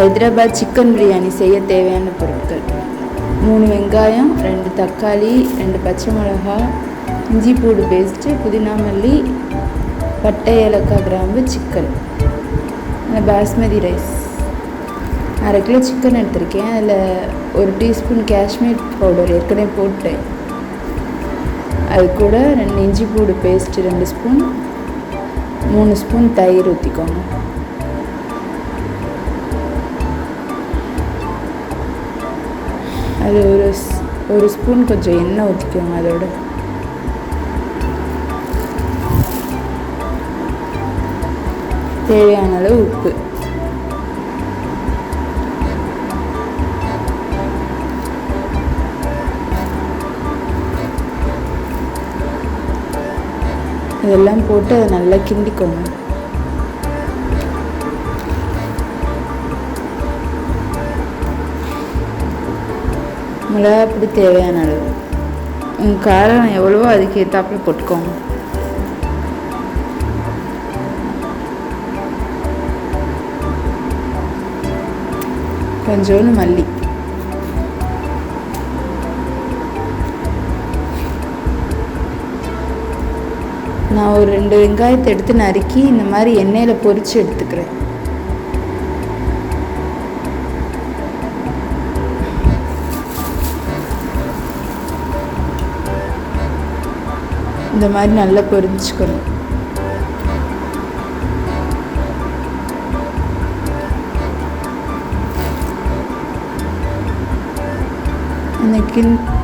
Hyderabad chicken biryani செய்ய தேவையான பொருட்கள்: 3 வெங்காயம், 2 தக்காளி, 2 பச்சை மிளகாய், இஞ்சி பூண்டு பேஸ்ட்டு, புதினா மல்லி, பட்டை ஏலக்காய் கிராம்பு, chicken, basmati rice. 1/2 kilo chicken எடுத்திருக்கேன். அதில் 1 டீஸ்பூன் காஷ்மீர் பவுடர் ஏற்கனவே போட்டேன். அது கூட 2 இஞ்சி பூண்டு பேஸ்ட்டு 2 ஸ்பூன், 3 ஸ்பூன் தயிர் ஊற்றிக்கோங்க. அது ஒரு ஸ்பூன் கொஞ்சம் எண்ணெய் ஊற்றிக்கோங்க. அதோட தேவையான அளவு உப்பு. இதெல்லாம் போட்டு அதை நல்லா கிண்டிக்கோங்க. மிளகாப்பொடி தேவையான அளவு. உங்கள் காரம் எவ்வளவோ அதுக்கு ஏற்றாப்புல போட்டுக்கோங்க. கொஞ்சோண்டு மல்லி. நான் ஒரு 2 வெங்காயத்தை எடுத்து நறுக்கி இந்த மாதிரி எண்ணெயில் பொரித்து எடுத்துக்கிறேன். இந்த மாதிரி நல்லா பொரிச்சுக்கணும்.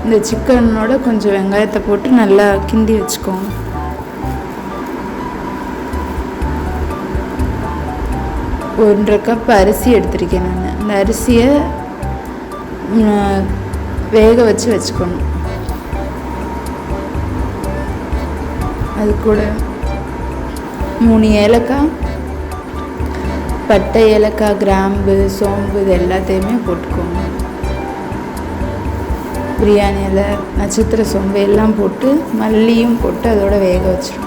இந்த சிக்கனோட கொஞ்சம் வெங்காயத்தை போட்டு நல்லா கிண்டி வச்சுக்கோங்க. ஒரு 1.5 கப் அரிசி எடுத்திருக்கேன் நான். அந்த அரிசியை வேக வச்சுக்கணும். அது கூட 3 ஏலக்காய், பட்டை ஏலக்காய், கிராம்பு, சோம்பு இது எல்லாத்தையுமே போட்டுக்கோங்க. பிரியாணியில் நட்சத்திர சோம்பு எல்லாம் போட்டு மல்லியும் போட்டு அதோட வேக வச்சிடும்.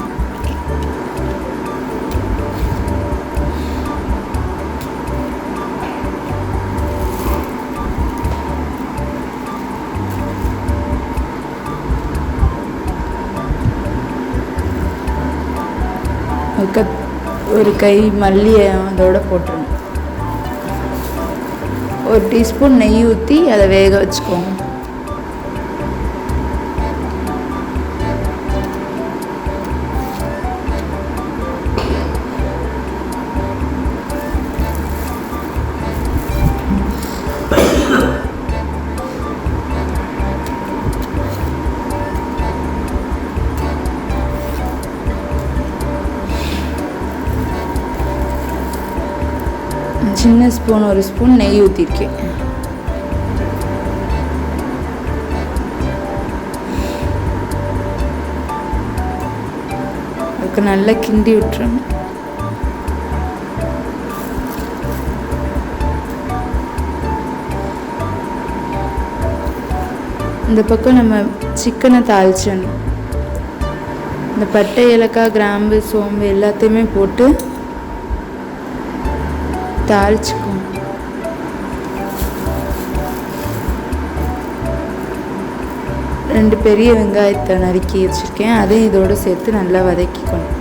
ஒரு கை மல்லியை அதோட போட்டுருணும். 1 டீஸ்பூன் நெய் ஊற்றி அதை வேக வச்சுக்கோங்க. சின்ன ஸ்பூன் 1 ஸ்பூன் நெய் ஊற்றிருக்கேன். அதுக்கு நல்லா கிண்டி விட்டுருங்க. இந்த பக்கம் நம்ம சிக்கனை தாளிச்சிடணும். இந்த பட்டை ஏலக்காய், கிராம்பு, சோம்பு எல்லாத்தையுமே போட்டு தாளிச்சுக்கோங்க. ரெண்டு பெரிய வெங்காயத்தை நறுக்கி வச்சுருக்கேன். அதையும் இதோடு சேர்த்து நல்லா வதக்கிக்கணும்.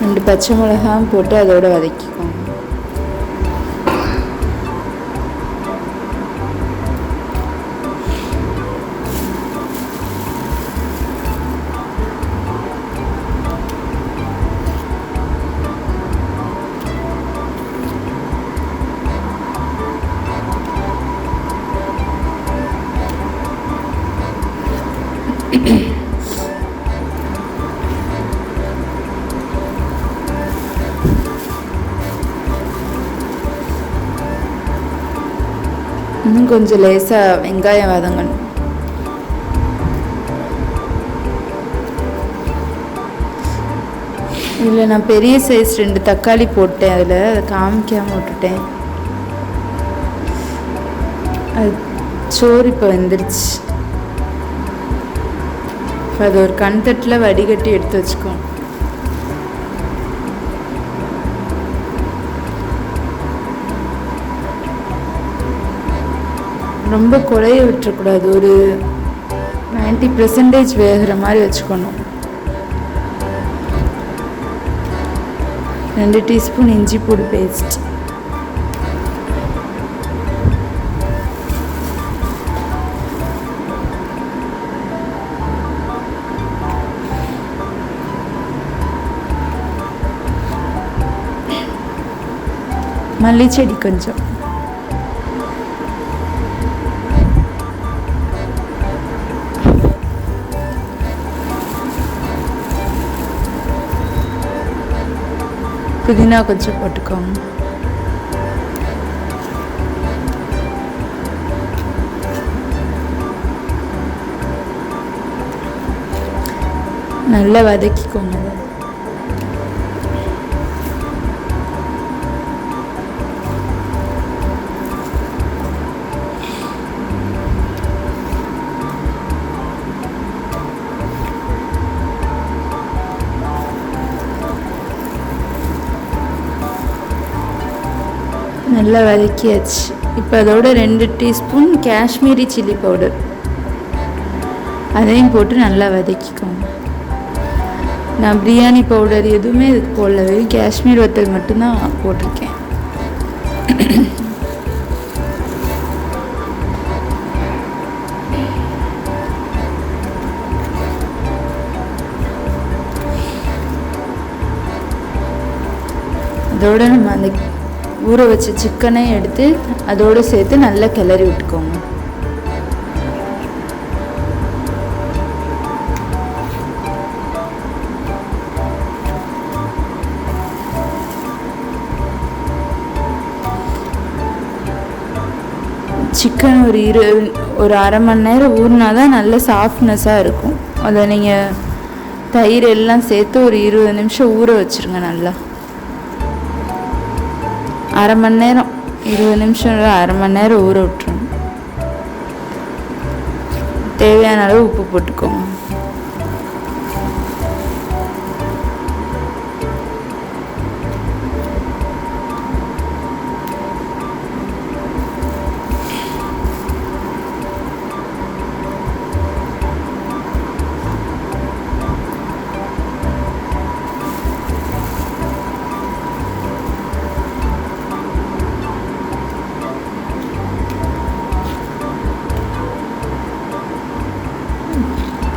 ரெண்டு பச்சை மிளகாயும் போட்டு அதோட வதக்கிக்கோங்க. இன்னும் கொஞ்சம் லேசாக வெங்காயம் வதங்கணும். இதில் நான் பெரிய சைஸ் 2 தக்காளி போட்டேன். அதில் அதை காமிக்காமல் விட்டுட்டேன். அது சோறு இப்போ வெந்துருச்சு. இப்போ அது ஒரு கண்தட்டில் வடிகட்டி எடுத்து வச்சுக்கோம். ரொம்ப குழைய விட்டுறக்கூடாது, ஒரு 90% வேகிற மாதிரி வச்சுக்கணும். 2 டீஸ்பூன் இஞ்சி பூடு பேஸ்ட், மல்லிச்செடி கொஞ்சம், புதினா கொஞ்சம் போட்டுக்கோங்க. நல்லா வதக்கிக்கோங்க. நல்லா வதக்கியாச்சு. இப்போ அதோட 2 டீஸ்பூன் காஷ்மீரி சில்லி பவுடர், அதையும் போட்டு நல்லா வதக்கிக்கோங்க. நான் பிரியாணி பவுடர் எதுவுமே இதுக்கு போடல, வெறும் காஷ்மீர் வத்தல் மட்டும்தான் போட்டிருக்கேன். அதோட நம்ம அந்த ஊற வச்ச சிக்கனை எடுத்து அதோடு சேர்த்து நல்லா கிளறி விட்டுக்கோங்க. சிக்கன் ஒரு அரை மணி நேரம் ஊறினா தான் நல்ல சாஃப்ட்னஸாக இருக்கும். அதை நீங்கள் தயிர் எல்லாம் சேர்த்து ஒரு 20 நிமிஷம் ஊற வச்சுருங்க. நல்லா அரை மணி நேரம், 20 நிமிஷம் அரை மணி நேரம் ஊற விட்டுருங்க. தேவையான அளவு உப்பு போட்டுக்கோங்க.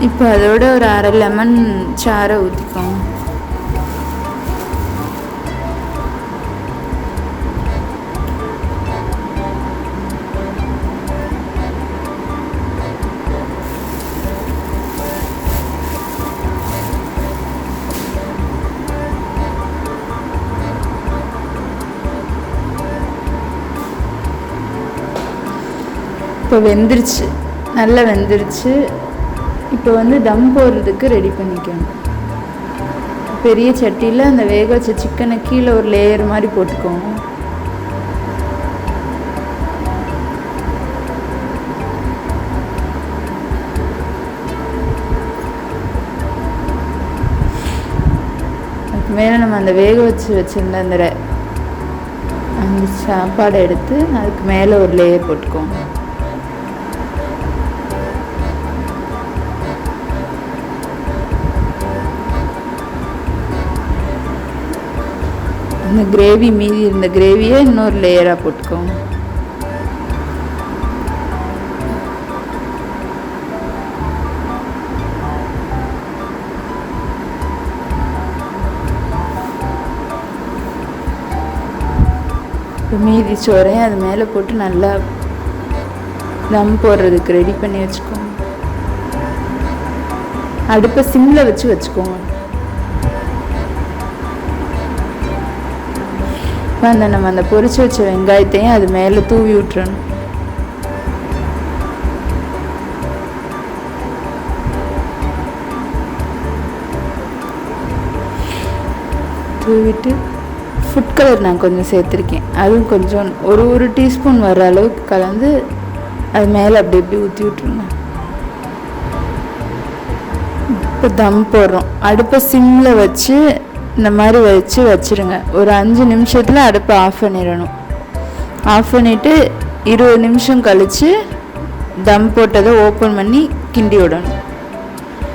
இப்போ அதோட ஒரு அரை லெமன் சாறை ஊற்றிக்கோங்க. இப்போ வெந்துருச்சு, நல்லா வெந்துருச்சு. இப்போ தம் போடுறதுக்கு ரெடி பண்ணிக்கணும். பெரிய சட்டியில் அந்த வேக வச்ச சிக்கனை கீழே ஒரு லேயர் மாதிரி போட்டுக்கோங்க. அதுக்கு மேலே நம்ம அந்த வேக வச்சுருந்த அந்த சாப்பாடை எடுத்து அதுக்கு மேலே ஒரு லேயர் போட்டுக்கோங்க. இந்த கிரேவி மீதி இருந்த கிரேவியை இன்னொரு லேயராக போட்டுக்கோங்க. இப்போ மீதி சோறையும் அது மேலே போட்டு நல்லா தம் போடுறதுக்கு ரெடி பண்ணி வச்சுக்கோங்க. அடுப்பை சிம்மில் வச்சுக்கோங்க. நம்ம அந்த பொரிச்சு வச்ச வெங்காயத்தையும் அது மேலே தூவி விட்டுறணும். தூவிட்டு ஃபுட் கலர் நான் கொஞ்சம் சேர்த்துருக்கேன். அதுவும் கொஞ்சம் ஒரு டீஸ்பூன் வர அளவுக்கு கலந்து அது மேலே அப்படி ஊற்றி விட்ருங்க. இப்போ தம் போடுறோம். அடுப்பை சிம்மில் வச்சு இந்த மாதிரி வச்சுருங்க. ஒரு 5 நிமிஷத்தில் அடுப்பை ஆஃப் பண்ணிடணும். ஆஃப் பண்ணிவிட்டு 20 நிமிஷம் கழித்து தம் போட்டதை ஓப்பன் பண்ணி கிண்டி விடணும்.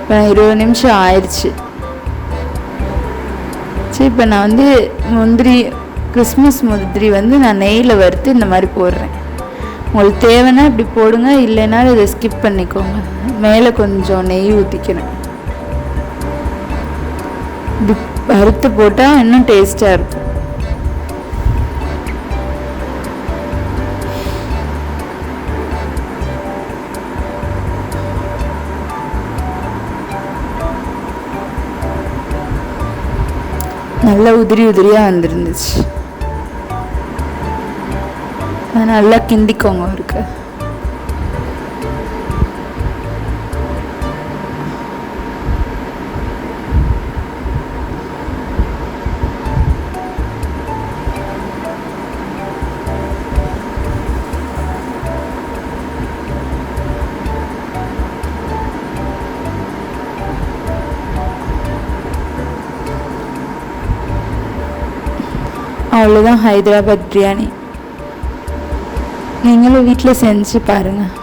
இப்போ 20 நிமிஷம் ஆயிடுச்சு. சரி, இப்போ நான் முந்திரி, கிறிஸ்மஸ் முந்திரி நான் நெய்யில் வறுத்து இந்த மாதிரி போடுறேன். உங்களுக்கு தேவைன்னா இப்படி போடுங்க, இல்லைனாலும் இதை ஸ்கிப் பண்ணிக்கோங்க. மேலே கொஞ்சம் நெய் ஊற்றிக்கிறேன். இப்படி வறுத்து போட்டால் இன்னும் டேஸ்ட்டாக இருக்கும். நல்லா உதிரியாக வந்துருந்துச்சு. நல்லா கிண்டிக்கோங்க இருக்கு. அவ்வளோதான் ஹைதராபாத் பிரியாணி. நீங்களும் வீட்டில் செஞ்சு பாருங்கள்.